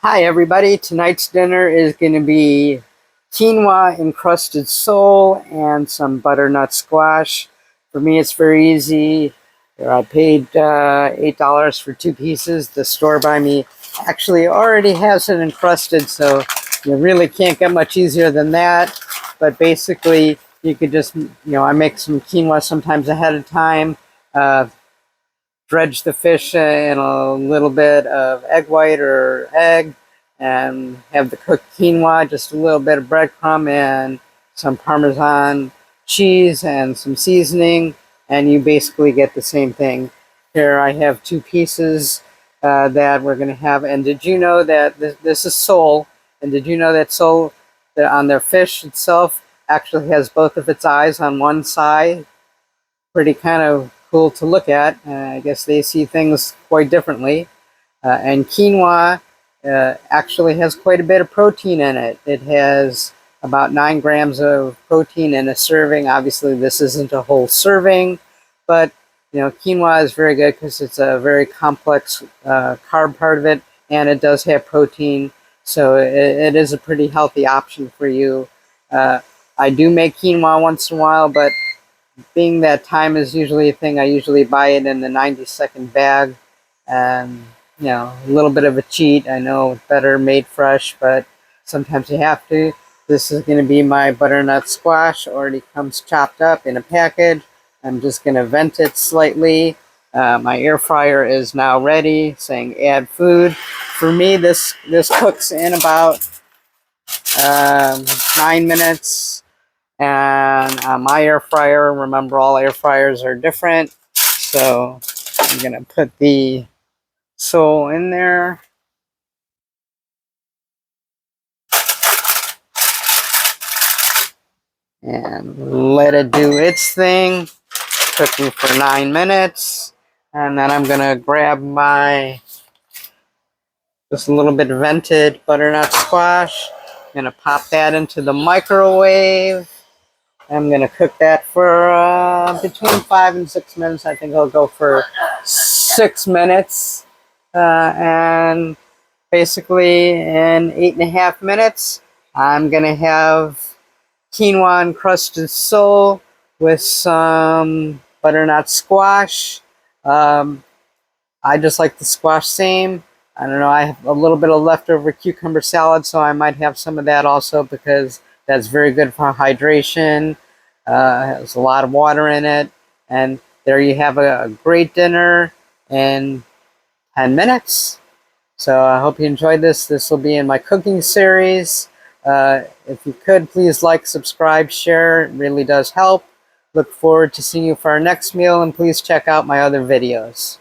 Hi everybody, tonight's dinner is going to be quinoa encrusted sole and some butternut squash. For me it's very easy. I paid $8 for 2 pieces. The store by me actually already has it encrusted, so you really can't get much easier than that. But basically you could just, I make some quinoa sometimes ahead of time. Dredge the fish in a little bit of egg white or egg and have the cooked quinoa, just a little bit of breadcrumb and some Parmesan cheese and some seasoning, and you basically get the same thing. Here I have 2 pieces that we're going to have. And did you know that this is sole? And did you know that sole on their fish itself actually has both of its eyes on one side? Pretty kind of cool to look at. I guess they see things quite differently. And quinoa actually has quite a bit of protein in it. It has about 9 grams of protein in a serving. Obviously, this isn't a whole serving, but quinoa is very good because it's a very complex carb part of it, and it does have protein, so it is a pretty healthy option for you. I do make quinoa once in a while, but being that time is usually a thing, I usually buy it in the 90-second bag, and a little bit of a cheat. I know better made fresh, but sometimes you have to. This is going to be my butternut squash. Already comes chopped up in a package. I'm just going to vent it slightly. My air fryer is now ready, saying add food. For me, this cooks in about 9 minutes. And my air fryer, remember, all air fryers are different. So I'm going to put the sole in there. And let it do its thing. Cooking for 9 minutes. And then I'm going to grab my just a little bit vented butternut squash. I'm going to pop that into the microwave. I'm going to cook that for between 5 and 6 minutes. I think I'll go for 6 minutes. And basically in 8.5 minutes, I'm going to have quinoa encrusted sole with some butternut squash. I just like the squash same. I don't know, I have a little bit of leftover cucumber salad, so I might have some of that also because that's very good for hydration. Has a lot of water in it. And there you have a great dinner in 10 minutes. So I hope you enjoyed this. This will be in my cooking series. If you could, please like, subscribe, share. It really does help. Look forward to seeing you for our next meal, and please check out my other videos.